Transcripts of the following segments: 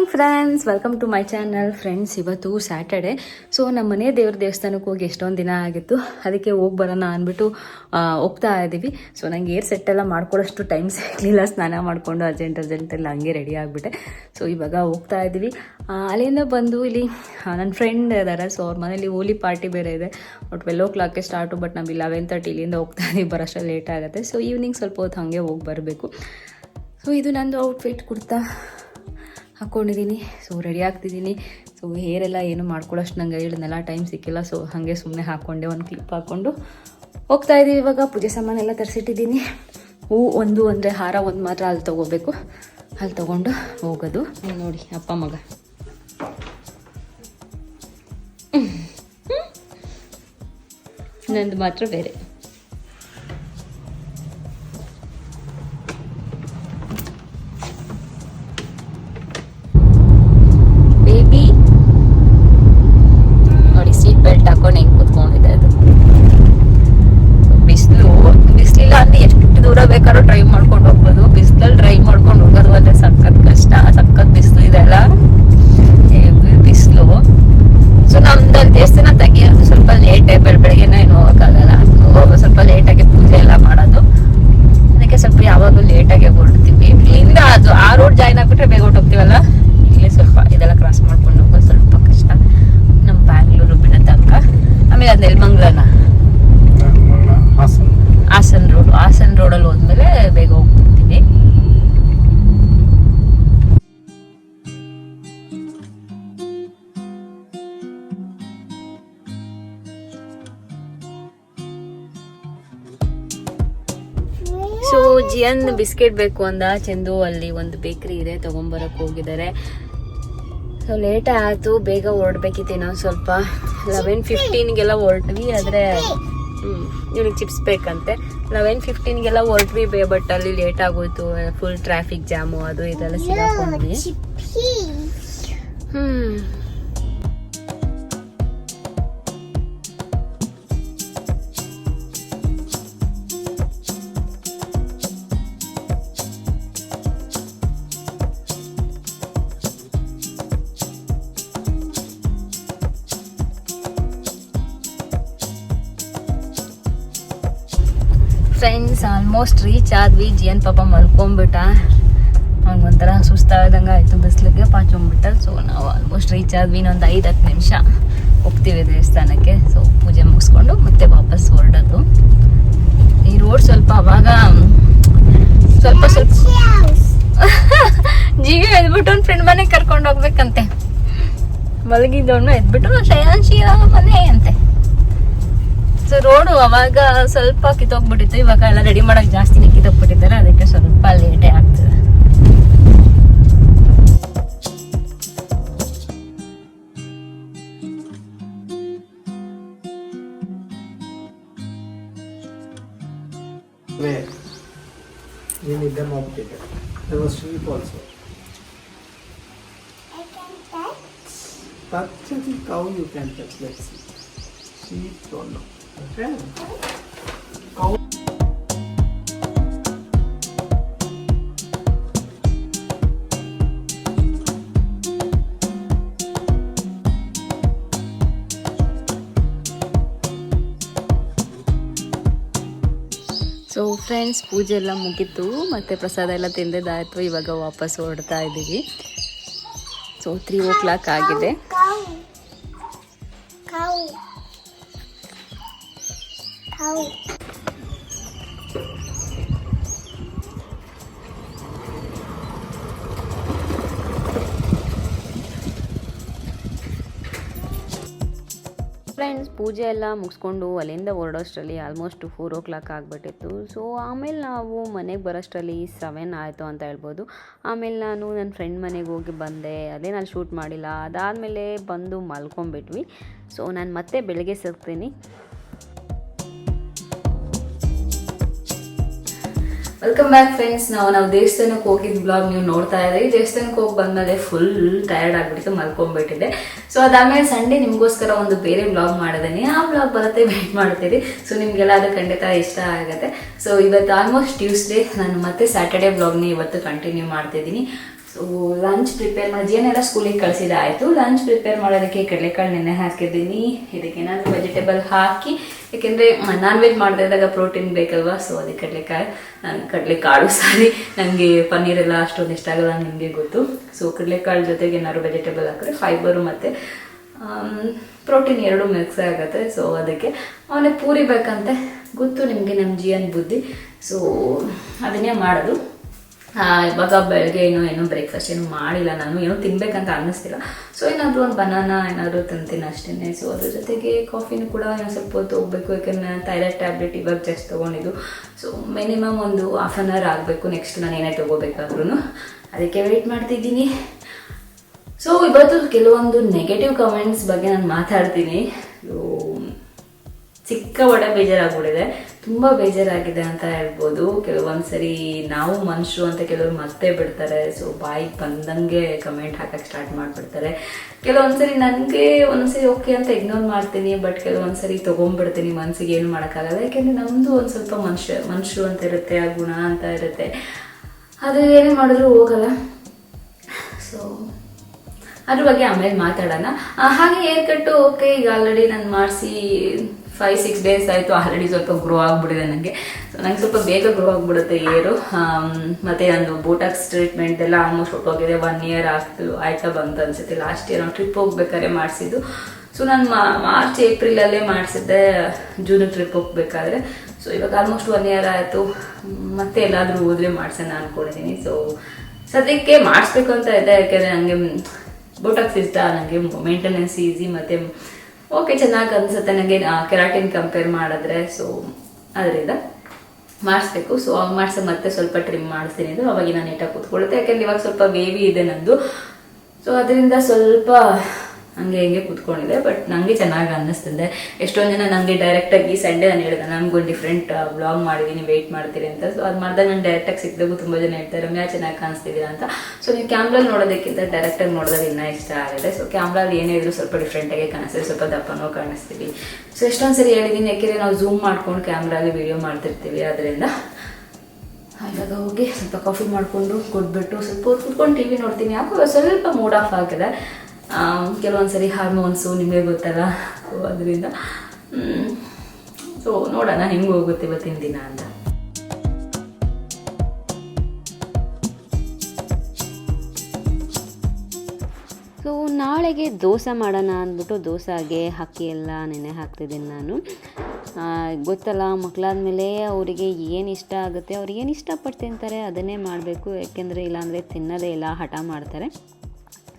Morning friends, welcome to my channel. Friends, ಇವತ್ತು Saturday. So ನಮ್ಮ ಮನೆ ದೇವ್ರ ದೇವಸ್ಥಾನಕ್ಕೆ ಹೋಗಿ ಎಷ್ಟೊಂದು ದಿನ ಆಗಿತ್ತು, ಅದಕ್ಕೆ ಹೋಗಿ ಬರೋಣ ಅಂದ್ಬಿಟ್ಟು ಹೋಗ್ತಾ ಇದ್ದೀವಿ. ಸೊ ನಂಗೆ ಏರ್ ಸೆಟ್ ಎಲ್ಲ ಮಾಡ್ಕೊಳ್ಳೋಷ್ಟು ಟೈಮ್ ಸಿಗಲಿಲ್ಲ. ಸ್ನಾನ ಮಾಡಿಕೊಂಡು ಅರ್ಜೆಂಟಲ್ಲಿ ಹಂಗೆ ರೆಡಿ ಆಗಿಬಿಟ್ಟೆ. ಸೊ ಇವಾಗ ಹೋಗ್ತಾ ಇದ್ದೀವಿ. ಅಲ್ಲಿಂದ ಬಂದು ಇಲ್ಲಿ ನನ್ನ ಫ್ರೆಂಡ್ ಇದ್ದಾರೆ. ಸೊ ಅವ್ರ ಮನೇಲಿ ಹೋಲಿ ಪಾರ್ಟಿ ಬೇರೆ ಇದೆ. 12 ಸ್ಟಾರ್ಟು, ಬಟ್ ನಾವು 11:30 ಇಲ್ಲಿಂದ ಹೋಗ್ತಾ ಇದ್ದೀವಿ. ಬರೋಷ್ಟು ಲೇಟ್ ಆಗುತ್ತೆ. ಸೊ ಈವ್ನಿಂಗ್ ಸ್ವಲ್ಪ ಹೊತ್ತು ಹಾಗೆ ಹೋಗಿ ಬರಬೇಕು. ಸೊ ಇದು ನಂದು ಔಟ್ಫಿಟ್, ಕುರ್ತಾ ಹಾಕ್ಕೊಂಡಿದ್ದೀನಿ. ಸೊ ರೆಡಿ ಆಗ್ತಿದ್ದೀನಿ. ಸೊ ಹೇರೆಲ್ಲ ಏನು ಮಾಡ್ಕೊಳ್ಳೋಷ್ಟು ನಂಗೆ ಹೇಳಿದ್ನೆಲ್ಲ ಟೈಮ್ ಸಿಕ್ಕಿಲ್ಲ. ಸೊ ಹಾಗೆ ಸುಮ್ಮನೆ ಹಾಕ್ಕೊಂಡೆ, ಒಂದು ಕ್ಲಿಪ್ ಹಾಕ್ಕೊಂಡು ಹೋಗ್ತಾ ಇದ್ದೀವಿ. ಇವಾಗ ಪೂಜೆ ಸಾಮಾನೆಲ್ಲ ತರಿಸಿಟ್ಟಿದ್ದೀನಿ. ಹೂ ಒಂದು ಅಂದರೆ ಹಾರ ಒಂದು ಮಾತ್ರ ಅಲ್ಲಿ ತೊಗೋಬೇಕು. ಅಲ್ಲಿ ತೊಗೊಂಡು ಹೋಗೋದು. ನೋಡಿ ಅಪ್ಪ ಮಗ ನಂದು ಮಾತ್ರ ಬೇರೆ. ನೋಡಿ ಸೀಟ್ ಬೆಲ್ಟ್ ಹಾಕೊಂಡು ಹೆಂಗೆ ಕೂತ್ಕೊಂಡಿದೆ. ಅದು ಬಿಸಿಲಿಲ್ಲ ಅಂದ್ರೆ ಎಷ್ಟು ದೂರ ಬೇಕಾದ್ರೂ ಡ್ರೈವ್ ಮಾಡ್ಕೊಂಡು ಹೋಗ್ಬೋದು. ಬಿಸಿಲಲ್ಲಿ ಡ್ರೈವ್ ಮಾಡ್ಕೊಂಡು ಹೋಗೋದು ಅಂದ್ರೆ ಸಖತ್ ಕಷ್ಟ. ಸಖತ್ ಬಿಸಿಲು ಇದೆ ಅಲ್ಲ, ಬಿಸಿಲು. ಸೊ ನಮ್ದಲ್ಲಿ ದೇವಸ್ಥಾನ ತೆಗಿಯೋದು ಸ್ವಲ್ಪ ಲೇಟೇ, ಬೆಳಗ್ಗೆನ ಏನು ಹೋಗೋಕ್ಕಾಗಲ್ಲ. ಸ್ವಲ್ಪ ಲೇಟಾಗಿ ಪೂಜೆ ಎಲ್ಲ ಮಾಡೋದು, ಅದಕ್ಕೆ ಸ್ವಲ್ಪ ಯಾವಾಗಲೂ ಲೇಟಾಗಿ ಹೊರಡ್ತೀವಿ. ಇಲ್ಲಿಂದ ಅದು ಆ ರೋಡ್ ಜಾಯಿನ್ ಆಗ್ಬಿಟ್ರೆ ಬೇಗ ಹೊರಟೋಗ್ತೀವಲ್ಲ. ಇಲ್ಲಿ ಸ್ವಲ್ಪ ಇದೆಲ್ಲ ಕ್ರಾಸ್ ಮಾಡ್ಕೊಂಡು ಹೋಗೋದು ಸ್ವಲ್ಪ ಕಷ್ಟ. ನಮ್ಮ ಬ್ಯಾಂಗ್ಳೂರು ಬಿಡೋ ತನಕ. ಆಮೇಲೆ ಅದು ನೆಲಮಂಗ್ಲನ ಹಾಸನ್ ರೋಡಲ್ಲಿ ಹೋದ್ಮೇಲೆ ಬೇಗ ಹೋಗ್ಬಿಡ್ತೀವಿ. ಸೊ ಜಿಯನ್ ಬಿಸ್ಕೆಟ್ ಬೇಕು ಅಂದ. ಚಂದು ಅಲ್ಲಿ ಒಂದು ಬೇಕ್ರಿ ಇದೆ, ತಗೊಂಬರಕ್ಕೆ ಹೋಗಿದ್ದಾರೆ. ಸೊ ಲೇಟ್ ಆಯಿತು, ಬೇಗ ಹೊರಡ್ಬೇಕಿತ್ತು. ಇನ್ನೊಂದು ಸ್ವಲ್ಪ 11:15 ಹೊರಟ್ವಿ. ಆದರೆ ಇವ್ನಿಗೆ ಚಿಪ್ಸ್ ಬೇಕಂತೆ. 11:15 ಹೊರಟ್ವಿ, ಬಟ್ ಅಲ್ಲಿ ಲೇಟ್ ಆಗೋಯ್ತು. ಫುಲ್ ಟ್ರಾಫಿಕ್ ಜಾಮು ಅದು ಇದೆಲ್ಲ ಸಿಗಾಕೊಂಡ್ವಿ. ಫ್ರೆಂಡ್ಸ್, ಆಲ್ಮೋಸ್ಟ್ ರೀಚ್ ಆದ್ವಿ. ಜಿಯನ್ ಪಾಪ ಮಲ್ಕೊಂಡ್ಬಿಟ್ಟ. ಅವ್ನಿಗೊಂಥರ ಸುಸ್ತಾದಂಗೆ ಆಯಿತು, ಬಿಸಿಲಿಗೆ ಪಾಚೊಂಬಿಟ್ಟ. ಸೊ ನಾವು ಆಲ್ಮೋಸ್ಟ್ ರೀಚ್ ಆದ್ವಿ. ಇನ್ನೊಂದು 5-10 ನಿಮಿಷ ಹೋಗ್ತೀವಿ ದೇವಸ್ಥಾನಕ್ಕೆ. ಸೊ ಪೂಜೆ ಮುಗಿಸ್ಕೊಂಡು ಮತ್ತೆ ವಾಪಸ್ ಹೊರಡೋದು. ಈ ರೋಡ್ ಸ್ವಲ್ಪ ಅವಾಗ ಸ್ವಲ್ಪ ಜೀವಿ ಎದ್ಬಿಟ್ಟು ಒಂದು ಫ್ರೆಂಡ್ ಮನೆಗೆ ಕರ್ಕೊಂಡು ಹೋಗ್ಬೇಕಂತೆ. ಮಲಗಿದ್ದವನು ಎದ್ಬಿಟ್ಟು ಶ್ರೇಯಾಂಶಿಯ ಮನೆ ಅಂತೆ. ಸೊ ರೋಡು ಅವಾಗ ಸ್ವಲ್ಪ ಕಿತ್ತೋಗ್ಬಿಟ್ಟಿತ್ತು. ಇವಾಗ ಎಲ್ಲ ರೆಡಿ ಮಾಡಕ್ ಜಾಸ್ತಿನೇ ಕಿತ್ತೋಗ್ಬಿಟ್ಟಿದ್ದಾರೆ, ಅದಕ್ಕೆ ಸ್ವಲ್ಪ ಲೇಟೇ ಆಗ್ತದೆ. You need them updated. There was sheep also. I can touch. Touch the cow you can touch. Let's see. Sheep don't know. Okay. Cow. So friends, ಪೂಜೆ ಎಲ್ಲ ಮುಗೀತು, ಮತ್ತು ಪ್ರಸಾದ ಎಲ್ಲ ತಿಂದಿದ್ದಾಯಿತು. ಇವಾಗ ವಾಪಸ್ ಹೊರಡ್ತಾ ಇದ್ದೀವಿ. ಸೊ 3 o'clock ಆಗಿದೆ. ಫ್ರೆಂಡ್ಸ್, ಪೂಜೆ ಎಲ್ಲ ಮುಗಿಸ್ಕೊಂಡು ಅಲ್ಲಿಂದ ಹೊರಡೋಷ್ಟರಲ್ಲಿ ಆಲ್ಮೋಸ್ಟ್ 4 o'clock ಆಗಿಬಿಟ್ಟಿತ್ತು. ಸೊ ಆಮೇಲೆ ನಾವು ಮನೆಗೆ ಬರೋಷ್ಟರಲ್ಲಿ 7 ಆಯಿತು ಅಂತ ಹೇಳ್ಬೋದು. ಆಮೇಲೆ ನಾನು ನನ್ನ ಫ್ರೆಂಡ್ ಮನೆಗೆ ಹೋಗಿ ಬಂದೆ. ಅದೇ ನಾನು ಶೂಟ್ ಮಾಡಿಲ್ಲ. ಅದಾದಮೇಲೆ ಬಂದು ಮಲ್ಕೊಂಬಿಟ್ವಿ. ಸೊ ನಾನು ಮತ್ತೆ ಬೆಳಗ್ಗೆ ಸಿಗ್ತೀನಿ. Welcome back friends. ನಾವು ದೇವಸ್ಥಾನಕ್ಕೆ ಹೋಗಿದ್ದ ಬ್ಲಾಗ್ ನೀವು ನೋಡ್ತಾ ಇದ್ದೀವಿ. ದೇವಸ್ಥಾನಕ್ಕೆ ಹೋಗಿ ಬಂದಮೇಲೆ ಫುಲ್ ಟಯರ್ಡ್ ಆಗಿಬಿಟ್ಟು ಮಲ್ಕೊಂಡ್ಬಿಟ್ಟಿದೆ. ಸೊ ಅದಾದಮೇಲೆ ಸಂಡೇ ನಿಮಗೋಸ್ಕರ ಒಂದು ಬೇರೆ ಬ್ಲಾಗ್ ಮಾಡಿದ್ದೀನಿ. ಆ ಬ್ಲಾಗ್ ಬರುತ್ತೆ, ವೇಟ್ ಮಾಡ್ತೀರಿ. ಸೊ ನಿಮಗೆಲ್ಲ ಅದು ಖಂಡಿತ ಇಷ್ಟ ಆಗುತ್ತೆ. ಸೊ ಇವತ್ತು ಆಲ್ಮೋಸ್ಟ್ ಟ್ಯೂಸ್ಡೇ. ನಾನು ಮತ್ತೆ ಸ್ಯಾಟರ್ಡೇ ಬ್ಲಾಗ್ನ ಇವತ್ತು ಕಂಟಿನ್ಯೂ ಮಾಡ್ತಿದ್ದೀನಿ. ಸೊ ಲಂಚ್ ಪ್ರಿಪೇರ್ ಮಾಡಿ ಜಿಯನ್ನೆಲ್ಲ ಸ್ಕೂಲಿಗೆ ಕಳಿಸಿದಾಯಿತು. ಲಂಚ್ ಪ್ರಿಪೇರ್ ಮಾಡೋದಕ್ಕೆ ಕಡಲೆಕಾಳು ನೆನೆ ಹಾಕಿದ್ದೀನಿ. ಇದಕ್ಕೆ ಏನಾದರೂ ವೆಜಿಟೇಬಲ್ ಹಾಕಿ, ಯಾಕೆಂದರೆ ನಾನ್ ವೆಜ್ ಮಾಡಿದಾಗ ಪ್ರೋಟೀನ್ ಬೇಕಲ್ವಾ, ಸೊ ಅದಕ್ಕೆ ಕಡಲೆಕಾಳು ನನಗೆ ಪನ್ನೀರೆಲ್ಲ ಅಷ್ಟೊಂದು ಇಷ್ಟ ಆಗಲ್ಲ, ನಿಮಗೆ ಗೊತ್ತು. ಸೊ ಕಡಲೆಕಾಳು ಜೊತೆಗೆ ಏನಾದ್ರು ವೆಜಿಟೇಬಲ್ ಹಾಕಿದ್ರೆ ಫೈಬರು ಮತ್ತು ಪ್ರೋಟೀನ್ ಎರಡೂ ಮಿಕ್ಸ್ ಆಗುತ್ತೆ. ಸೊ ಅದಕ್ಕೆ ಅವನಿಗೆ ಪೂರಿ ಬೇಕಂತೆ, ಗೊತ್ತು ನಿಮಗೆ ನಮ್ಮ ಜಿಯನ್ ಬುದ್ಧಿ. ಸೊ ಅದನ್ನೇ ಮಾಡೋದು. ಇವಾಗ ಬೆಳಗ್ಗೆ ಏನೋ ಬ್ರೇಕ್ಫಾಸ್ಟ್ ಏನು ಮಾಡಿಲ್ಲ, ನಾನು ಏನೋ ತಿನ್ಬೇಕಂತ ಅನ್ನಿಸ್ತಿಲ್ಲ. ಸೊ ಏನಾದರೂ ಒಂದು ಬನಾನಾ ಏನಾದರೂ ತಿಂತೀನಿ ಅಷ್ಟೇ. ಸೊ ಅದ್ರ ಜೊತೆಗೆ ಕಾಫಿನೂ ಕೂಡ ಏನೋ ಸ್ವಲ್ಪ ಹೊತ್ತು ಹೋಗ್ಬೇಕು, ಯಾಕಂದರೆ ಥೈರಾಯ್ಡ್ ಟ್ಯಾಬ್ಲೆಟ್ ಇವಾಗ ಜಸ್ಟ್ ತೊಗೊಂಡಿದ್ದು. ಸೊ ಮಿನಿಮಮ್ ಒಂದು ಹಾಫ್ ಆನ್ ಅವರ್ ಆಗಬೇಕು ನೆಕ್ಸ್ಟ್ ನಾನು ಏನೇ ತೊಗೋಬೇಕಾದ್ರೂ, ಅದಕ್ಕೆ ವೆಯ್ಟ್ ಮಾಡ್ತಿದ್ದೀನಿ. ಸೊ ಇವತ್ತು ಕೆಲವೊಂದು ನೆಗೆಟಿವ್ ಕಮೆಂಟ್ಸ್ ಬಗ್ಗೆ ನಾನು ಮಾತಾಡ್ತೀನಿ. ಚಿಕ್ಕ ಒಡೆ ಬೇಜಾರಾಗ್ಬಿಟ್ಟಿದೆ, ತುಂಬ ಬೇಜಾರಾಗಿದೆ ಅಂತ ಹೇಳ್ಬೋದು. ಕೆಲವೊಂದ್ಸರಿ ನಾವು ಮನುಷ್ಯರು ಅಂತ ಕೆಲವರು ಮರ್ತೇ ಬಿಡ್ತಾರೆ. ಸೊ ಬಾಯಿಗೆ ಬಂದಂಗೆ ಕಮೆಂಟ್ ಹಾಕಕ್ಕೆ ಸ್ಟಾರ್ಟ್ ಮಾಡಿಬಿಡ್ತಾರೆ. ಕೆಲವೊಂದ್ಸರಿ ನನಗೆ ಒಂದ್ಸರಿ ಓಕೆ ಅಂತ ಇಗ್ನೋರ್ ಮಾಡ್ತೀನಿ, ಬಟ್ ಕೆಲವೊಂದ್ಸರಿ ತೊಗೊಂಡ್ಬಿಡ್ತೀನಿ, ಮನಸ್ಸಿಗೆ ಏನು ಮಾಡೋಕ್ಕಾಗಲ್ಲ. ಯಾಕೆಂದರೆ ನಮ್ಮದು ಒಂದು ಸ್ವಲ್ಪ ಮನುಷ್ಯರು ಅಂತ ಇರುತ್ತೆ, ಆ ಗುಣ ಅಂತ ಇರುತ್ತೆ, ಅದು ಏನೇ ಮಾಡಿದ್ರೂ ಹೋಗಲ್ಲ. ಸೊ ಅದ್ರ ಬಗ್ಗೆ ಆಮೇಲೆ ಮಾತಾಡೋಣ. ಹಾಗೆ ಏರ್ ಕಟ್ಟು ಓಕೆ, ಈಗ ಆಲ್ರೆಡಿ ನಾನು ಮಾಡಿಸಿ 5-6 days ಆಯಿತು. ಆಲ್ರೆಡಿ ಸ್ವಲ್ಪ ಗ್ರೋ ಆಗಿಬಿಟ್ಟಿದೆ ನನಗೆ. ಸೊ ನಂಗೆ ಸ್ವಲ್ಪ ಬೇಗ ಗ್ರೋ ಆಗಿಬಿಡುತ್ತೆ ಏರು. ಮತ್ತು ನಂದು ಬೋಟಾಕ್ಸ್ ಟ್ರೀಟ್ಮೆಂಟ್ ಎಲ್ಲ ಆಲ್ಮೋಸ್ಟ್ ಹೊಟ್ಟೋಗಿದೆ. 1 year ಆಯ್ತಾ ಬಂತು ಅನಿಸುತ್ತೆ. ಲಾಸ್ಟ್ ಇಯರ್ ನಾವು ಟ್ರಿಪ್ ಹೋಗ್ಬೇಕಾದ್ರೆ ಮಾಡಿಸಿದ್ದು. ಸೊ ನಾನು ಮಾರ್ಚ್ ಏಪ್ರಿಲಲ್ಲೇ ಮಾಡಿಸಿದ್ದೆ, ಜೂನ್ ಟ್ರಿಪ್ ಹೋಗ್ಬೇಕಾದ್ರೆ. ಸೊ ಇವಾಗ ಆಲ್ಮೋಸ್ಟ್ 1 year ಆಯಿತು. ಮತ್ತೆ ಎಲ್ಲಾದರೂ ಹೋದ್ರೆ ಮಾಡ್ಸೋಣ ಅಂದ್ಕೊಂಡಿದ್ದೀನಿ. ಸೊ ಸದ್ಯಕ್ಕೆ ಮಾಡಿಸ್ಬೇಕು ಅಂತ ಇದೆ, ಯಾಕೆಂದರೆ ನನಗೆ ಬೋಟಾಕ್ಸ್ ಇಷ್ಟ, ನನಗೆ ಮೇಂಟೆನೆನ್ಸ್ ಈಸಿ, ಮತ್ತು ಓಕೆ ಚೆನ್ನಾಗಿ ಅನಿಸುತ್ತೆ ನನಗೆ ಕೆರಾಟಿನ್ ಕಂಪೇರ್ ಮಾಡಿದ್ರೆ. ಸೊ ಅದರಿಂದ ಮಾಡಿಸ್ಬೇಕು. ಸೊ ಅವಾಗ ಮಾಡಿಸಿ ಮತ್ತೆ ಸ್ವಲ್ಪ ಟ್ರಿಮ್ ಮಾಡಿಸ್ತೀನಿ, ಇದು ಅವಾಗಿನ ನೀಟಾಗಿ ಕೂತ್ಕೊಳ್ಳುತ್ತೆ. ಯಾಕೆಂದ್ರೆ ಇವಾಗ ಸ್ವಲ್ಪ ಬೇಬಿ ಇದೆ ನಂದು. ಸೊ ಅದರಿಂದ ಸ್ವಲ್ಪ ಹಂಗೆ ಕೂತ್ಕೊಂಡಿದೆ, ಬಟ್ ನನಗೆ ಚೆನ್ನಾಗಿ ಅನ್ನಿಸ್ತಿದೆ. ಎಷ್ಟೊಂದು ಜನ ನನಗೆ ಡೈರೆಕ್ಟಾಗಿ ಸಂಡೇ ನಾನು ಹೇಳಿದೆ ನಮಗೊಂದು ಡಿಫ್ರೆಂಟ್ ವ್ಲಾಗ್ ಮಾಡಿದ್ದೀನಿ, ವೆಯ್ಟ್ ಮಾಡ್ತೀರಿ ಅಂತ. ಸೊ ಅದು ಮಾಡಿದಾಗ ನಾನು ಡೈರೆಕ್ಟಾಗಿ ಸಿಕ್ಕಿದಾಗೂ ತುಂಬ ಜನ ಹೇಳ್ತಾರೆ ರಮ್ಯಾ ಚೆನ್ನಾಗಿ ಕಾಣಿಸ್ತಿದ್ದೀರಾ ಅಂತ. ಸೊ ನೀವು ಕ್ಯಾಮ್ರಲ್ಲಿ ನೋಡೋದಕ್ಕಿಂತ ಡೈರೆಕ್ಟಾಗಿ ನೋಡಿದಾಗ ಇನ್ನೂ ಇಷ್ಟ ಆಗಿದೆ. ಸೊ ಕ್ಯಾಮ್ರಲ್ಲಿ ಏನೇ ಇದ್ರೂ ಸ್ವಲ್ಪ ಡಿಫ್ರೆಂಟಾಗಿ ಕಾಣಿಸ್ತೀವಿ, ಸ್ವಲ್ಪ ದಪ್ಪನೋ ಕಾಣಿಸ್ತೀವಿ. ಸೊ ಎಷ್ಟೊಂದು ಸರಿ ಹೇಳಿದ್ದೀನಿ, ಯಾಕೆಂದರೆ ನಾವು ಝೂಮ್ ಮಾಡ್ಕೊಂಡು ಕ್ಯಾಮ್ರಲ್ಲಿ ವೀಡಿಯೋ ಮಾಡ್ತಿರ್ತೀವಿ. ಅದರಿಂದ ಇವಾಗ ಹೋಗಿ ಸ್ವಲ್ಪ ಕಾಫಿ ಮಾಡಿಕೊಂಡು ಕೊಟ್ಬಿಟ್ಟು ಸ್ವಲ್ಪ ಹೊತ್ತು ಕೂತ್ಕೊಂಡು ಟಿ ವಿ ನೋಡ್ತೀನಿ. ಯಾಕೋ ಸ್ವಲ್ಪ ಮೂಡ್ ಆಫ್ ಆಗಿದೆ. ಕೆಲವೊಂದ್ಸರಿ ಹಾರ್ಮೋನ್ಸು ನಿಮಗೆ ಗೊತ್ತಲ್ಲ, ಸೊ ಅದರಿಂದ ಸೊ ನೋಡೋಣ ಹೆಂಗೆ ಹೋಗುತ್ತೆ ಇವತ್ತಿನ ದಿನ ಅಂತ. ಸೊ ನಾಳೆಗೆ ದೋಸೆ ಮಾಡೋಣ ಅಂದ್ಬಿಟ್ಟು ದೋಸೆಗೆ ಅಕ್ಕಿ ಎಲ್ಲ ನೆನೆ ಹಾಕ್ತಿದ್ದೀನಿ ನಾನು. ಗೊತ್ತಲ್ಲ, ಮಕ್ಕಳಾದ್ಮೇಲೆ ಅವರಿಗೆ ಏನು ಇಷ್ಟ ಆಗುತ್ತೆ, ಅವ್ರು ಏನು ಇಷ್ಟಪಟ್ಟು ತಿಂತಾರೆ ಅದನ್ನೇ ಮಾಡಬೇಕು. ಯಾಕೆಂದರೆ ಇಲ್ಲಾಂದರೆ ತಿನ್ನೋದೇ ಇಲ್ಲ, ಹಠ ಮಾಡ್ತಾರೆ.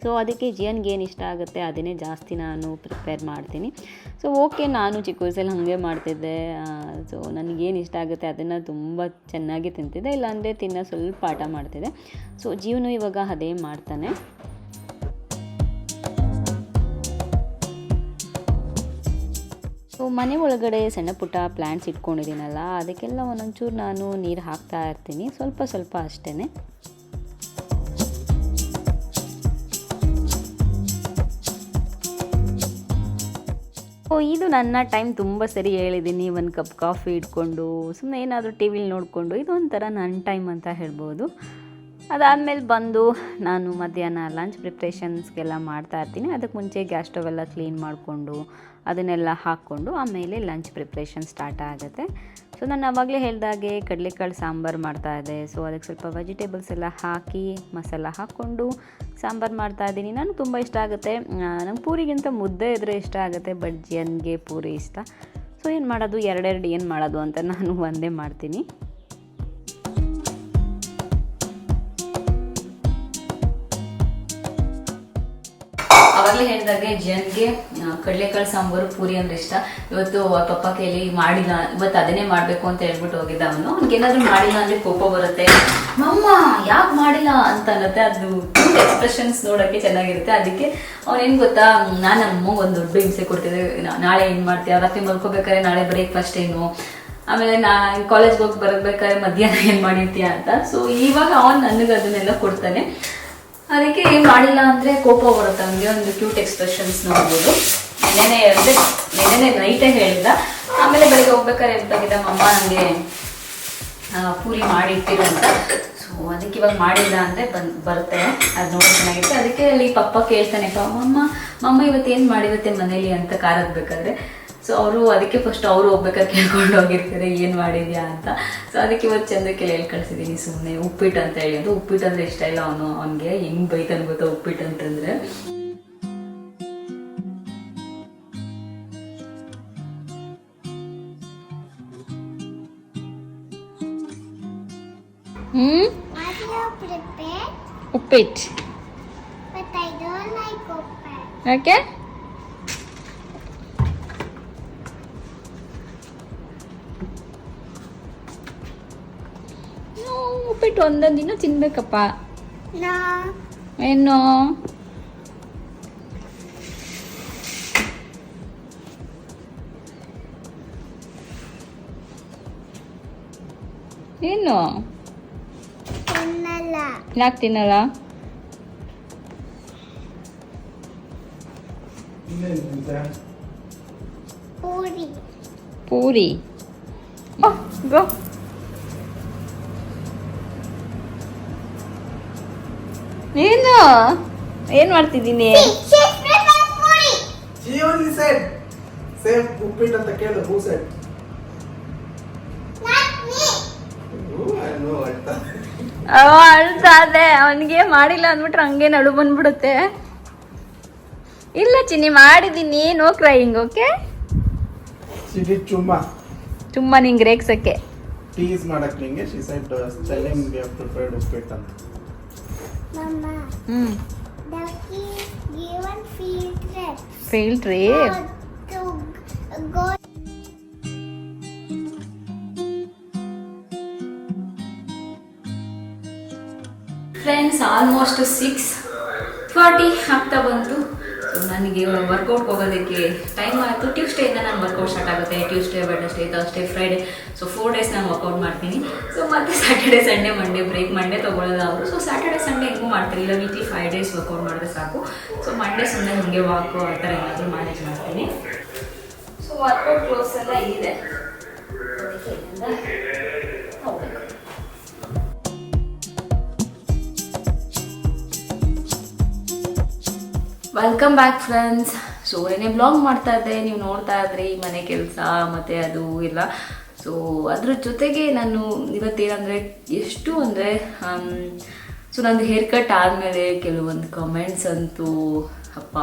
ಸೊ ಅದಕ್ಕೆ ಜಿಯನ್ಗೆ ಏನು ಇಷ್ಟ ಆಗುತ್ತೆ ಅದನ್ನೇ ಜಾಸ್ತಿ ನಾನು ಪ್ರಿಪೇರ್ ಮಾಡ್ತೀನಿ. ಸೊ ಓಕೆ, ನಾನು ಚಿಕ್ಕ ವಯಸ್ಸಲ್ಲಿ ಹಾಗೆ ಮಾಡ್ತಿದ್ದೆ. ಸೊ ನನಗೇನು ಇಷ್ಟ ಆಗುತ್ತೆ ಅದನ್ನು ತುಂಬ ಚೆನ್ನಾಗಿ ತಿಂತಿದ್ದೆ, ಇಲ್ಲಾಂದರೆ ತಿನ್ನೋ ಸ್ವಲ್ಪ ಹಠ ಮಾಡ್ತಿದ್ದೆ. ಸೊ ಜೀವನ ಇವಾಗ ಅದೇ ಮಾಡ್ತಾನೆ. ಸೊ ಮನೆ ಒಳಗಡೆ ಸಣ್ಣ ಪುಟ್ಟ ಪ್ಲ್ಯಾಂಟ್ಸ್ ಇಟ್ಕೊಂಡಿದ್ದೀನಲ್ಲ, ಅದಕ್ಕೆಲ್ಲ ಒಂದೊಂಚೂರು ನಾನು ನೀರು ಹಾಕ್ತಾ ಇರ್ತೀನಿ, ಸ್ವಲ್ಪ ಸ್ವಲ್ಪ ಅಷ್ಟೇ. ಸೊ ಇದು ನನ್ನ ಟೈಮ್. ತುಂಬ ಸರಿ ಹೇಳಿದ್ದೀನಿ, 1 ಕಪ್ ಕಾಫಿ ಇಟ್ಕೊಂಡು ಸುಮ್ಮನೆ ಏನಾದರೂ ಟಿ ವಿಲಿ ನೋಡಿಕೊಂಡು ಇದೊಂಥರ ನನ್ನ ಟೈಮ್ ಅಂತ ಹೇಳ್ಬೋದು. ಅದಾದಮೇಲೆ ಬಂದು ನಾನು ಮಧ್ಯಾಹ್ನ ಲಂಚ್ ಪ್ರಿಪ್ರೇಷನ್ಸ್ಗೆಲ್ಲ ಮಾಡ್ತಾಯಿರ್ತೀನಿ. ಅದಕ್ಕೆ ಮುಂಚೆ ಗ್ಯಾಸ್ ಸ್ಟವ್ ಎಲ್ಲ ಕ್ಲೀನ್ ಮಾಡಿಕೊಂಡು ಅದನ್ನೆಲ್ಲ ಹಾಕ್ಕೊಂಡು ಆಮೇಲೆ ಲಂಚ್ ಪ್ರಿಪ್ರೇಷನ್ ಸ್ಟಾರ್ಟ್ ಆಗುತ್ತೆ. ಸೊ ನಾನು ಆವಾಗಲೇ ಹೇಳಿದಾಗೆ ಕಡಲೆಕಾಳು ಸಾಂಬಾರು ಮಾಡ್ತಾಯಿದ್ದೆ. ಸೊ ಅದಕ್ಕೆ ಸ್ವಲ್ಪ ವೆಜಿಟೇಬಲ್ಸ್ ಎಲ್ಲ ಹಾಕಿ ಮಸಾಲ ಹಾಕ್ಕೊಂಡು ಸಾಂಬಾರು ಮಾಡ್ತಾಯಿದ್ದೀನಿ. ನನಗೆ ತುಂಬ ಇಷ್ಟ ಆಗುತ್ತೆ. ನಂಗೆ ಪೂರಿಗಿಂತ ಮುದ್ದೆ ಇದ್ದರೆ ಇಷ್ಟ ಆಗುತ್ತೆ, ಬಟ್ ಜಿಯನ್ಗೆ ಪೂರಿ ಇಷ್ಟ. ಸೊ ಏನು ಮಾಡೋದು, ಎರಡೆರಡು ಏನು ಮಾಡೋದು ಅಂತ ನಾನು ಒಂದೇ ಮಾಡ್ತೀನಿ. ಆವಾಗಲೇ ಹೇಳಿದಾಗೆ ಜಿಯನ್ಗೆ ಕಡಲೆಕಾಳು ಸಾಂಬಾರು ಪೂರಿ ಅಂದ್ರೆ ಇಷ್ಟ. ಇವತ್ತು ಪಪ್ಪ ಕೈಲಿ ಮಾಡಿಲ್ಲ, ಇವತ್ತು ಅದನ್ನೇ ಮಾಡಬೇಕು ಅಂತ ಹೇಳ್ಬಿಟ್ಟು ಹೋಗಿದ್ದ ಅವನು. ಅವ್ನಿಗೇನಾದ್ರೂ ಮಾಡಿಲ್ಲ ಅಂದರೆ ಕೋಪ ಬರುತ್ತೆ. ಮಮ್ಮ ಯಾಕೆ ಮಾಡಿಲ್ಲ ಅಂತ ಅನ್ನತ್ತೆ. ಅದು ಎಕ್ಸ್ಪ್ರೆಷನ್ಸ್ ನೋಡೋಕ್ಕೆ ಚೆನ್ನಾಗಿರುತ್ತೆ. ಅದಕ್ಕೆ ಅವನೇನು ಗೊತ್ತಾ, ನಾನು ನಮ್ಮಮ್ಮ ಒಂದು ದೊಡ್ಡ ಹಿಂಸೆ ಕೊಡ್ತಿದ್ದೆ. ನಾಳೆ ಏನು ಮಾಡ್ತೀಯ, ರಾತ್ರಿ ಮಲ್ಕೋಬೇಕಾದ್ರೆ ನಾಳೆ ಬ್ರೇಕ್ಫಾಸ್ಟ್ ಏನು, ಆಮೇಲೆ ನಾನು ಕಾಲೇಜ್ಗೆ ಹೋಗಿ ಬರಬೇಕಾದ್ರೆ ಮಧ್ಯಾಹ್ನ ಏನು ಮಾಡಿರ್ತೀಯ ಅಂತ. ಸೊ ಇವಾಗ ಅವನು ನನಗೆ ಅದನ್ನೆಲ್ಲ ಕೊಡ್ತಾನೆ. ಅದಕ್ಕೆ ಏನು ಮಾಡಿಲ್ಲ ಅಂದರೆ ಕೋಪ ಬರುತ್ತೆ ಅವನಿಗೆ. ಒಂದು ಕ್ಯೂಟ್ ಎಕ್ಸ್ಪ್ರೆಷನ್ಸ್ ನೋಡ್ಬೋದು. ನೆನ್ನೆ ನೈಟೇ ಹೇಳಿದ್ದ. ಆಮೇಲೆ ಬೆಳಗ್ಗೆ ಹೋಗ್ಬೇಕಾದ್ರೆ ಹೇಳ್ತಾಗಿದ್ದ, ಮಮ್ಮ ನನಗೆ ಪೂರಿ ಮಾಡಿರ್ತೀರ ಅಂತ. ಸೊ ಅದಕ್ಕೆ ಇವಾಗ ಮಾಡಿಲ್ಲ ಅಂದರೆ ಬರುತ್ತೆ, ಅದು ನೋಡಿ ಚೆನ್ನಾಗಿರುತ್ತೆ. ಅದಕ್ಕೆ ಅಲ್ಲಿ ಪಪ್ಪ ಕೇಳ್ತಾನೆ, ಮಮ್ಮ ಇವತ್ತೇನು ಮಾಡಿರುತ್ತೆ ಮನೇಲಿ ಅಂತ ಕಾರ್ ಬೇಕಾದ್ರೆ. ಸೊ ಅವರು ಅದಕ್ಕೆ ಫಸ್ಟ್ ಅವರು ಹೋಗ್ಬೇಕಾದ್ರೆ ಕೇಳ್ಕೊಂಡು ಹೋಗಿರ್ತಾರೆ ಏನು ಮಾಡಿದ್ಯಾ ಅಂತ. ಸೊ ಅದಕ್ಕೆ ಇವತ್ತು ಚಂದ್ರಕ್ಕೆ ಹೇಳಿ ಕಳಿಸಿದ್ದೀನಿ ಸುಮ್ಮನೆ ಉಪ್ಪಿಟ್ಟು ಅಂತ ಹೇಳಿ. ಅದು ಉಪ್ಪಿಟ್ಟು ಅಂದರೆ ಇಷ್ಟ ಇಲ್ಲ ಅವನಿಗೆ, ಹೆಂಗೆ ಬೈತಾನೆ ಗೊತ್ತಾ ಉಪ್ಪಿಟ್ಟು ಅಂತಂದರೆ. ಉಪ್ಪಿಟ್ಟು ಯಾಕೆ? ಉಪ್ಪಿಟ್ಟು ಒಂದೊಂದು ದಿನ ತಿನ್ಬೇಕಪ್ಪ. ಏನು ಏನು ಯಾಕೆ ತಿನ್ನಲ್ಲ? ಪೂರಿ ಗೋ. ಏನ್ ಮಾಡ್ತಿದ್ದೀನಿ? ಉಪ್ಪಿಟ್ಟು ಅಂತ ಕೇಳು. ಹೂ ಸೆಡ್? ಅಳ್ತಾ ಇದೆ. ಅವನಿಗೆ ಮಾಡಿಲ್ಲ ಅಂದ್ಬಿಟ್ರೆ ಹಂಗೆ ನಡು ಬಂದ್ಬಿಡುತ್ತೆ. ಇಲ್ಲ ಚಿನ್ನಿ ಮಾಡಿದ್ದೀನಿ, ನೋ ಕ್ರೈಯಿಂಗ್. ಓಕೆ ಚುಮ್ಮ ನಿಂಗೆ ರೇಗ್ಸಕ್ಕೆ ಟೀಸ್ ಮಾಡಕ್ ನಿಂಗೆ. She said telling we have prepared uppittu ಅಂತ. Field trip. ಫ್ರೆಂಡ್ಸ್ ಆಲ್ಮೋಸ್ಟ್ 6:40 ಆಗ್ತಾ ಬಂತು. ಸೊ ನನಗೆ ವರ್ಕೌಟ್ ಹೋಗೋದಕ್ಕೆ ಟೈಮ್ ಆಯಿತು. ಟ್ಯೂಸ್ಡೇಯಿಂದ ನಾನು ವರ್ಕೌಟ್ ಸ್ಟಾರ್ಟ್ ಆಗುತ್ತೆ. Tuesday, Wednesday, Thursday, Friday. So 4 days ನಾನು ವರ್ಕೌಟ್ ಮಾಡ್ತೀನಿ. ಸೊ ಮತ್ತೆ Saturday, Sunday, Monday break. Monday ತೊಗೊಳ್ಳೋದು ಅವರು. ಸೊ ಸ್ಯಾಟರ್ಡೇ, ಸಂಡೇ ಹೆಂಗೂ ಮಾಡ್ತೀನಿ. ಇಲ್ಲ ವೀಕ್ಲಿ 5 days ವರ್ಕೌಟ್ ಮಾಡಿದ್ರೆ ಸಾಕು. ಸೊ ಮಂಡೇ ಸುಮ್ಮನೆ ಹಾಗೆ ವಾಕು ಆ ಥರ ಏನಾದರೂ ಮ್ಯಾನೇಜ್ ಮಾಡ್ತೀನಿ. ಸೊ ವರ್ಕೌಟ್ ಕ್ಲೋಸ್ ಎಲ್ಲ ಇದೆ. ಹೋಗ್ಬೇಕು. Welcome back friends. ಸೊ ಏನೇ ಬ್ಲಾಗ್ ಮಾಡ್ತಾ ಇದ್ದೆ, ನೀವು ನೋಡ್ತಾ ಇದ್ರಿ ಮನೆ ಕೆಲಸ ಮತ್ತು ಅದು ಎಲ್ಲ. ಸೊ ಅದ್ರ ಜೊತೆಗೆ ನಾನು ಇವತ್ತೇನಂದರೆ ಎಷ್ಟು ಅಂದರೆ ಸೊ ನಂದು ಹೇರ್ ಕಟ್ ಆದಮೇಲೆ ಕೆಲವೊಂದು ಕಮೆಂಟ್ಸ್ ಅಂತೂ ಅಪ್ಪ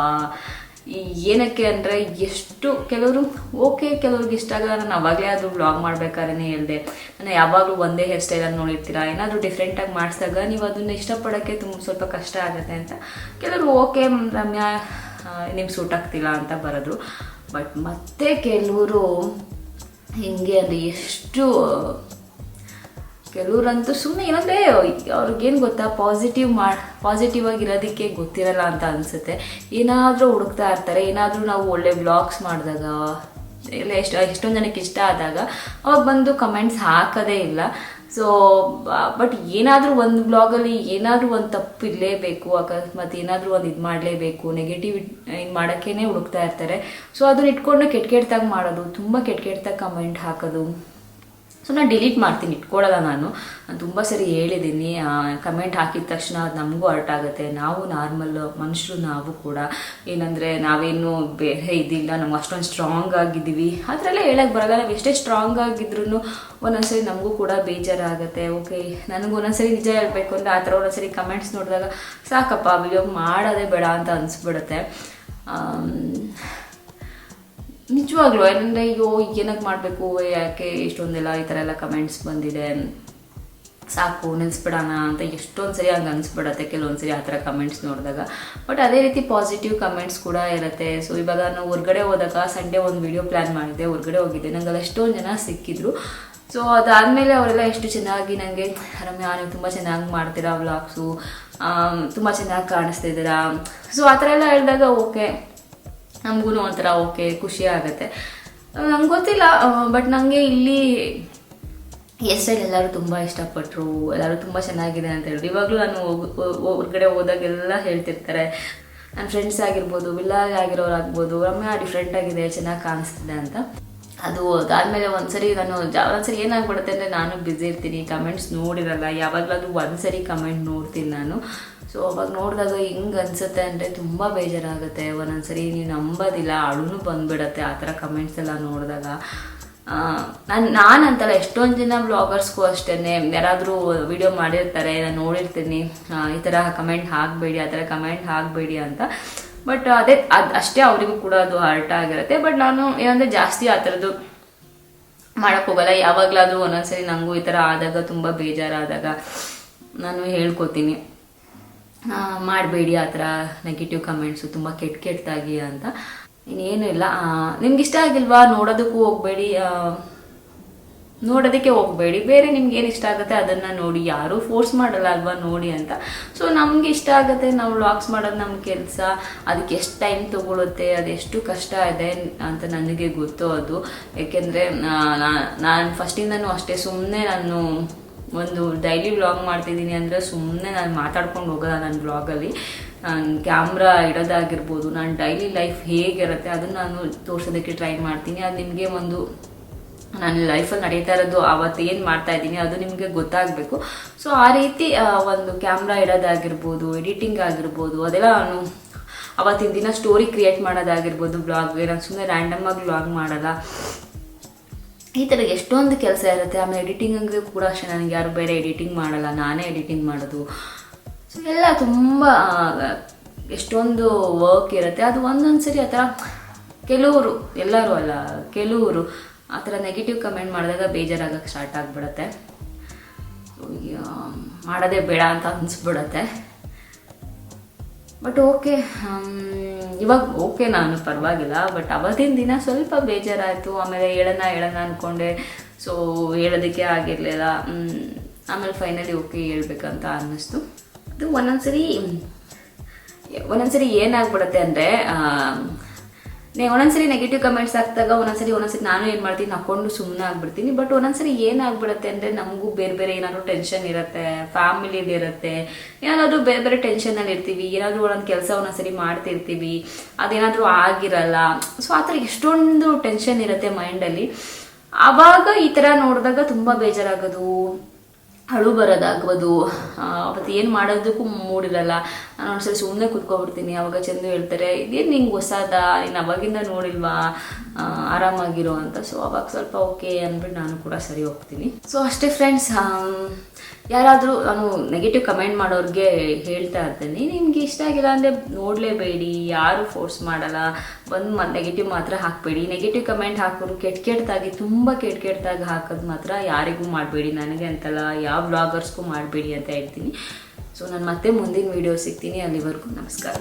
ಏನಕ್ಕೆ ಅಂದರೆ ಎಷ್ಟು ಕೆಲವರು ಓಕೆ, ಕೆಲವ್ರಿಗೆ ಇಷ್ಟ ಆಗಲ್ಲ. ನಾನು ಅವಾಗಲೇ ಅದು ಬ್ಲಾಗ್ ಮಾಡ್ಬೇಕಾದ್ರೆ ಹೇಳಿದೆ, ನಾನು ಯಾವಾಗಲೂ ಒಂದೇ ಹೇರ್ ಸ್ಟೈಲನ್ನು ನೋಡಿರ್ತೀರಾ, ಏನಾದರೂ ಡಿಫ್ರೆಂಟಾಗಿ ಮಾಡಿಸಿದಾಗ ನೀವು ಅದನ್ನು ಇಷ್ಟಪಡೋಕ್ಕೆ ಸ್ವಲ್ಪ ಕಷ್ಟ ಆಗುತ್ತೆ ಅಂತ. ಕೆಲವರು ಓಕೆ ರಮ್ಯಾ ನಿಮ್ಗೆ ಸೂಟ್ ಆಗ್ತಿಲ್ಲ ಅಂತ ಬರೋದು. ಬಟ್ ಮತ್ತೆ ಕೆಲವರು ಹಿಂಗೆ ಅಂದರೆ ಎಷ್ಟು ಕೆಲವ್ರಂತೂ ಸುಮ್ಮನೆ ಏನಂದರೆ ಅವ್ರಿಗೇನು ಗೊತ್ತಾ, ಪಾಸಿಟಿವ್ ಆಗಿರೋದಕ್ಕೆ ಗೊತ್ತಿರಲ್ಲ ಅಂತ ಅನಿಸುತ್ತೆ. ಏನಾದರೂ ಹುಡುಕ್ತಾ ಇರ್ತಾರೆ. ಏನಾದರೂ ನಾವು ಒಳ್ಳೆ ವ್ಲಾಗ್ಸ್ ಮಾಡಿದಾಗ ಎಲ್ಲ ಎಷ್ಟೊಂದು ಜನಕ್ಕೆ ಇಷ್ಟ ಆದಾಗ ಅವಾಗ ಬಂದು ಕಮೆಂಟ್ಸ್ ಹಾಕೋದೇ ಇಲ್ಲ. ಸೊ ಬಟ್ ಏನಾದರೂ ಒಂದು ಬ್ಲಾಗಲ್ಲಿ ಏನಾದರೂ ಒಂದು ತಪ್ಪು ಇರಲೇಬೇಕು, ಅಕಸ್ಮಾತ್ ಏನಾದರೂ ಒಂದು ಇದು ಮಾಡಲೇಬೇಕು, ನೆಗೆಟಿವ್ ಇದು ಮಾಡೋಕ್ಕೇ ಹುಡುಕ್ತಾ ಇರ್ತಾರೆ. ಸೊ ಅದನ್ನ ಇಟ್ಕೊಂಡು ಕೆಟ್ಟದಾಗಿ ಮಾಡೋದು, ತುಂಬ ಕೆಟ್ಟದಾಗಿ ಕಮೆಂಟ್ ಹಾಕೋದು. ಸೊ ನಾನು ಡಿಲೀಟ್ ಮಾಡ್ತೀನಿ, ಇಟ್ಕೊಳ್ಳಲ್ಲ. ನಾನು ತುಂಬ ಸರಿ ಹೇಳಿದ್ದೀನಿ, ಕಮೆಂಟ್ ಹಾಕಿದ ತಕ್ಷಣ ಅದು ನಮಗೂ ಹರ್ಟ್ ಆಗುತ್ತೆ. ನಾವು ನಾರ್ಮಲ್ ಮನುಷ್ಯರು, ನಾವು ಕೂಡ ಏನಂದರೆ ನಾವೇನು ಬೇರೆ ಇದಿಲ್ಲ, ನಾವು ಅಷ್ಟೊಂದು ಸ್ಟ್ರಾಂಗ್ ಆಗಿದ್ದೀವಿ ಆ ಥರ ಎಲ್ಲ ಹೇಳಕ್ಕೆ ಬರಲ್ಲ. ನಾವು ಎಷ್ಟೇ ಸ್ಟ್ರಾಂಗ್ ಆಗಿದ್ರು ಒಂದೊಂದ್ಸರಿ ನಮಗೂ ಕೂಡ ಬೇಜಾರಾಗುತ್ತೆ. ಓಕೆ, ನನಗೂ ಒಂದೊಂದ್ಸರಿ ನಿಜ ಹೇಳಬೇಕು ಅಂದರೆ ಆ ಥರ ಒಂದೊಂದ್ಸರಿ ಕಮೆಂಟ್ಸ್ ನೋಡಿದಾಗ ಸಾಕಪ್ಪ ವಿಡಿಯೋ ಮಾಡೋದೇ ಬೇಡ ಅಂತ ಅನಿಸ್ಬಿಡುತ್ತೆ. ನಿಜವಾಗ್ಲೂ ಏನಂದರೆ ಅಯ್ಯೋ ಏನಕ್ಕೆ ಮಾಡಬೇಕು, ಯಾಕೆ ಇಷ್ಟೊಂದೆಲ್ಲ ಈ ಥರ ಎಲ್ಲ ಕಮೆಂಟ್ಸ್ ಬಂದಿದೆ, ಸಾಕು ನಿಲ್ಲಿಸ್ಬಿಡೋಣ ಅಂತ ಎಷ್ಟೊಂದು ಸರಿ ಹಂಗೆ ಅನಿಸ್ಬಿಡತ್ತೆ ಕೆಲವೊಂದು ಸರಿ ಆ ಥರ ಕಮೆಂಟ್ಸ್ ನೋಡಿದಾಗ. ಬಟ್ ಅದೇ ರೀತಿ ಪಾಸಿಟಿವ್ ಕಮೆಂಟ್ಸ್ ಕೂಡ ಇರುತ್ತೆ. ಸೊ ಇವಾಗ ನಾನು ಹೊರಗಡೆ ಹೋದಾಗ ಸಂಡೇ ಒಂದು ವಿಡಿಯೋ ಪ್ಲ್ಯಾನ್ ಮಾಡಿದ್ದೆ, ಹೊರಗಡೆ ಹೋಗಿದ್ದೆ. ನಂಗೆ ಎಷ್ಟೊಂದು ಜನ ಸಿಕ್ಕಿದ್ರು. ಸೊ ಅದಾದಮೇಲೆ ಅವರೆಲ್ಲ ಎಷ್ಟು ಚೆನ್ನಾಗಿ ನನಗೆ, ರಮ್ಯಾ ನೀವು ತುಂಬ ಚೆನ್ನಾಗಿ ಮಾಡ್ತೀರಾ ವ್ಲಾಗ್ಸು, ತುಂಬ ಚೆನ್ನಾಗಿ ಕಾಣಿಸ್ತಿದ್ದೀರಾ. ಸೊ ಆ ಥರ ಎಲ್ಲ ಹೇಳಿದಾಗ ಓಕೆ, ನಮಗೂ ಒಂಥರ ಓಕೆ ಖುಷಿ ಆಗುತ್ತೆ. ನಂಗೆ ಗೊತ್ತಿಲ್ಲ, ಬಟ್ ನನಗೆ ಇಲ್ಲಿ ಹೇರ್ ಸ್ಟೈಲ್ ಎಲ್ಲರೂ ತುಂಬ ಇಷ್ಟಪಟ್ಟರು, ಎಲ್ಲರೂ ತುಂಬ ಚೆನ್ನಾಗಿದೆ ಅಂತ ಹೇಳಿದ್ರು. ಇವಾಗಲೂ ನಾನು ಹೊರಗಡೆ ಹೋದಾಗೆಲ್ಲ ಹೇಳ್ತಿರ್ತಾರೆ, ನನ್ನ ಫ್ರೆಂಡ್ಸ್ ಆಗಿರ್ಬೋದು, ವಿಲ್ಲಾಗ್ ಆಗಿರೋರು ಆಗ್ಬೋದು, ರಮ್ಯಾ ಡಿಫ್ರೆಂಟ್ ಆಗಿದೆ, ಚೆನ್ನಾಗಿ ಕಾಣಿಸ್ತಿದೆ ಅಂತ. ಅದು ಅದಾದಮೇಲೆ ಒಂದ್ಸರಿ ಒಂದ್ಸರಿ ಏನಾಗ್ಬಿಡುತ್ತೆ ಅಂದರೆ ನಾನು ಬ್ಯುಸಿ ಇರ್ತೀನಿ, ಕಮೆಂಟ್ಸ್ ನೋಡಿರಲ್ಲ, ಯಾವಾಗಲಾದ್ರೂ ಒಂದ್ಸರಿ ಕಮೆಂಟ್ ನೋಡ್ತೀನಿ ನಾನು. ಸೊ ಅವಾಗ ನೋಡಿದಾಗ ಹಿಂಗೆ ಅನಿಸುತ್ತೆ ಅಂದರೆ ತುಂಬ ಬೇಜಾರಾಗುತ್ತೆ. ಒಂದೊಂದ್ಸರಿ ನೀವು ನಂಬೋದಿಲ್ಲ, ಅಳುನು ಬಂದುಬಿಡತ್ತೆ ಆ ಥರ ಕಮೆಂಟ್ಸ್ ಎಲ್ಲ ನೋಡಿದಾಗ. ನಾನಂತಲ್ಲ, ಎಷ್ಟೊಂದು ಜನ ಬ್ಲಾಗರ್ಸ್ಗೂ ಅಷ್ಟೇ, ಯಾರಾದರೂ ವಿಡಿಯೋ ಮಾಡಿರ್ತಾರೆ, ನಾನು ನೋಡಿರ್ತೀನಿ ಈ ಥರ ಕಮೆಂಟ್ ಹಾಕಬೇಡಿ, ಆ ಥರ ಕಮೆಂಟ್ ಹಾಕಬೇಡಿ ಅಂತ. ಬಟ್ ಅಷ್ಟೇ ಅವರಿಗೂ ಕೂಡ ಅದು ಹರ್ಟ್ ಆಗಿರುತ್ತೆ. ಬಟ್ ನಾನು ಏನಂದರೆ ಜಾಸ್ತಿ ಆ ಥರದ್ದು ಮಾಡೋಕ್ಕೋಗಲ್ಲ. ಯಾವಾಗಲಾದರೂ ಒಂದೊಂದ್ಸರಿ ನನಗೂ ಈ ಥರ ಆದಾಗ, ತುಂಬ ಬೇಜಾರಾದಾಗ ನಾನು ಹೇಳ್ಕೊತೀನಿ, ಮಾಡಬೇಡಿ ಆ ಥರ ನೆಗೆಟಿವ್ ಕಮೆಂಟ್ಸು, ತುಂಬ ಕೆಟ್ಟದಾಗಿ ಅಂತ. ಇನ್ನೇನು ಇಲ್ಲ, ನಿಮ್ಗೆ ಇಷ್ಟ ಆಗಿಲ್ವಾ ನೋಡೋದಕ್ಕೆ ಹೋಗಬೇಡಿ. ಬೇರೆ ನಿಮ್ಗೆ ಏನು ಇಷ್ಟ ಆಗುತ್ತೆ ಅದನ್ನು ನೋಡಿ, ಯಾರೂ ಫೋರ್ಸ್ ಮಾಡಲ್ಲ ಅಲ್ವಾ ನೋಡಿ ಅಂತ. ಸೊ ನಮಗೆ ಇಷ್ಟ ಆಗುತ್ತೆ, ನಾವು ವ್ಲಾಗ್ಸ್ ಮಾಡೋದು ನಮ್ಮ ಕೆಲಸ, ಅದಕ್ಕೆ ಎಷ್ಟು ಟೈಮ್ ತೊಗೊಳುತ್ತೆ, ಅದೆಷ್ಟು ಕಷ್ಟ ಇದೆ ಅಂತ ನನಗೆ ಗೊತ್ತು ಅದು. ಏಕೆಂದರೆ ನಾನು ಫಸ್ಟಿಂದನೂ ಅಷ್ಟೇ, ಸುಮ್ಮನೆ ನಾನು ಒಂದು ಡೈಲಿ ವ್ಲಾಗ್ ಮಾಡ್ತಿದ್ದೀನಿ ಅಂದರೆ ಸುಮ್ಮನೆ ನಾನು ಮಾತಾಡ್ಕೊಂಡು ಹೋಗೋಲ್ಲ. ನನ್ನ ವ್ಲಾಗಲ್ಲಿ ನಾನು ಕ್ಯಾಮ್ರಾ ಇಡೋದಾಗಿರ್ಬೋದು, ನಾನು ಡೈಲಿ ಲೈಫ್ ಹೇಗಿರುತ್ತೆ ಅದನ್ನು ನಾನು ತೋರಿಸೋದಕ್ಕೆ ಟ್ರೈ ಮಾಡ್ತೀನಿ. ಅದು ನಿಮಗೆ ಒಂದು ನನ್ನ ಲೈಫಲ್ಲಿ ನಡೀತಾ ಇರೋದು, ಅವತ್ತು ಏನು ಮಾಡ್ತಾ ಇದ್ದೀನಿ ಅದು ನಿಮಗೆ ಗೊತ್ತಾಗಬೇಕು. ಸೊ ಆ ರೀತಿ ಒಂದು ಕ್ಯಾಮ್ರಾ ಇಡೋದಾಗಿರ್ಬೋದು, ಎಡಿಟಿಂಗ್ ಆಗಿರ್ಬೋದು, ಅದೆಲ್ಲ ನಾನು ಅವತ್ತಿನ ದಿನ ಸ್ಟೋರಿ ಕ್ರಿಯೇಟ್ ಮಾಡೋದಾಗಿರ್ಬೋದು, ಬ್ಲಾಗ್ ನಾನು ಸುಮ್ಮನೆ ರ್ಯಾಂಡಮಾಗಿ ವ್ಲಾಗ್ ಮಾಡಲ್ಲ. ಈ ಥರ ಎಷ್ಟೊಂದು ಕೆಲಸ ಇರುತ್ತೆ. ಆಮೇಲೆ ಎಡಿಟಿಂಗಿಗೆ ಕೂಡ ಅಷ್ಟೇ, ನನಗೆ ಯಾರು ಬೇರೆ ಎಡಿಟಿಂಗ್ ಮಾಡಲ್ಲ, ನಾನೇ ಎಡಿಟಿಂಗ್ ಮಾಡೋದು. ಸೊ ಎಲ್ಲ ತುಂಬ ಎಷ್ಟೊಂದು ವರ್ಕ್ ಇರುತ್ತೆ. ಅದು ಒಂದೊಂದು ಸರಿ ಆ ಥರ ಕೆಲವರು, ಎಲ್ಲರೂ ಅಲ್ಲ ಕೆಲವರು ಆ ಥರ ನೆಗೆಟಿವ್ ಕಮೆಂಟ್ ಮಾಡಿದಾಗ ಬೇಜಾರಾಗಕ್ಕೆ ಸ್ಟಾರ್ಟ್ ಆಗಿಬಿಡತ್ತೆ. ಮಾಡೋದೇ ಬೇಡ ಅಂತ ಅನಿಸ್ಬಿಡತ್ತೆ. ಬಟ್ ಓಕೆ, ಇವಾಗ ಓಕೆ, ನಾನು ಪರವಾಗಿಲ್ಲ. ಬಟ್ ಅವತ್ತಿನ ದಿನ ಸ್ವಲ್ಪ ಬೇಜಾರಾಯಿತು. ಆಮೇಲೆ ಹೇಳೋಣ ಅಂದ್ಕೊಂಡೆ, ಸೊ ಹೇಳೋದಕ್ಕೆ ಆಗಿರಲಿಲ್ಲ. ಆಮೇಲೆ ಫೈನಲಿ ಓಕೆ ಹೇಳ್ಬೇಕಂತ ಅನ್ನಿಸ್ತು. ಅದು ಒಂದೊಂದ್ಸರಿ ಏನಾಗ್ಬಿಡುತ್ತೆ ಅಂದರೆ, ಒಂದೊಂದ್ಸರಿ ನೆಗೆಟಿವ್ ಕಮೆಂಟ್ಸ್ ಹಾಕಿದಾಗ ಒಂದೊಂದ್ಸರಿ ನಾನು ಏನು ಮಾಡ್ತೀನಿ, ಹಾಕ್ಕೊಂಡು ಸುಮ್ಮನೆ ಆಗ್ಬಿಡ್ತೀನಿ. ಬಟ್ ಒಂದೊಂದ್ಸರಿ ಏನಾಗ್ಬಿಡುತ್ತೆ ಅಂದರೆ, ನಮಗೂ ಬೇರೆ ಏನಾದರೂ ಟೆನ್ಷನ್ ಇರುತ್ತೆ, ಫ್ಯಾಮಿಲಿದು ಇರುತ್ತೆ, ಏನಾದರೂ ಬೇರೆ ಟೆನ್ಷನಲ್ಲಿ ಇರ್ತೀವಿ, ಏನಾದರೂ ಒಂದೊಂದು ಕೆಲಸ ಒಂದೊಂದ್ಸರಿ ಮಾಡ್ತಿರ್ತೀವಿ, ಅದೇನಾದರೂ ಆಗಿರಲ್ಲ. ಸೊ ಆ ಥರ ಎಷ್ಟೊಂದು ಟೆನ್ಷನ್ ಇರುತ್ತೆ ಮೈಂಡಲ್ಲಿ. ಆವಾಗ ಈ ಥರ ನೋಡಿದಾಗ ತುಂಬ ಬೇಜಾರಾಗೋದು, ಅಳು ಬರೋದಾಗ್ಬೋದು. ಅವತ್ತು ಏನು ಮಾಡೋದಕ್ಕೂ ಮೂಡಿರಲ್ಲ. ನಾನು ಒಂದ್ಸರಿ ಸುಮ್ಮನೆ ಕೂತ್ಕೊಬಿಡ್ತೀನಿ. ಅವಾಗ ಚಂದು ಹೇಳ್ತಾರೆ, ಇದೇನು ನಿಂಗೆ ಹೊಸದ, ನೀನು ಅವಾಗಿಂದ ನೋಡಿಲ್ವಾ, ಆರಾಮಾಗಿರೋ ಅಂತ. ಸೊ ಅವಾಗ ಸ್ವಲ್ಪ ಓಕೆ ಅಂದ್ಬಿಟ್ಟು ನಾನು ಕೂಡ ಸರಿ ಹೋಗ್ತೀನಿ. ಸೊ ಅಷ್ಟೇ ಫ್ರೆಂಡ್ಸ್, ಯಾರಾದರೂ ನಾನು ನೆಗೆಟಿವ್ ಕಮೆಂಟ್ ಮಾಡೋರಿಗೆ ಹೇಳ್ತಾ ಇರ್ತೀನಿ, ನಿಮ್ಗೆ ಇಷ್ಟ ಆಗಿಲ್ಲ ಅಂದರೆ ನೋಡಲೇಬೇಡಿ, ಯಾರು ಫೋರ್ಸ್ ಮಾಡಲ್ಲ, ಬಂದು ನೆಗೆಟಿವ್ ಮಾತ್ರ ಹಾಕಬೇಡಿ. ನೆಗೆಟಿವ್ ಕಮೆಂಟ್ ಹಾಕೋರು ಕೆಟ್ಟದಾಗಿ, ತುಂಬ ಕೆಟ್ಟದಾಗಿ ಹಾಕೋದು ಮಾತ್ರ ಯಾರಿಗೂ ಮಾಡಬೇಡಿ, ನನಗೆ ಅಂತಲ್ಲ ಯಾವ ಬ್ಲಾಗರ್ಸ್ಗೂ ಮಾಡಬೇಡಿ ಅಂತ ಹೇಳ್ತೀನಿ. ಸೊ ನಾನು ಮತ್ತೆ ಮುಂದಿನ ವೀಡಿಯೋ ಸಿಗ್ತೀನಿ. ಅಲ್ಲಿವರೆಗೂ ನಮಸ್ಕಾರ.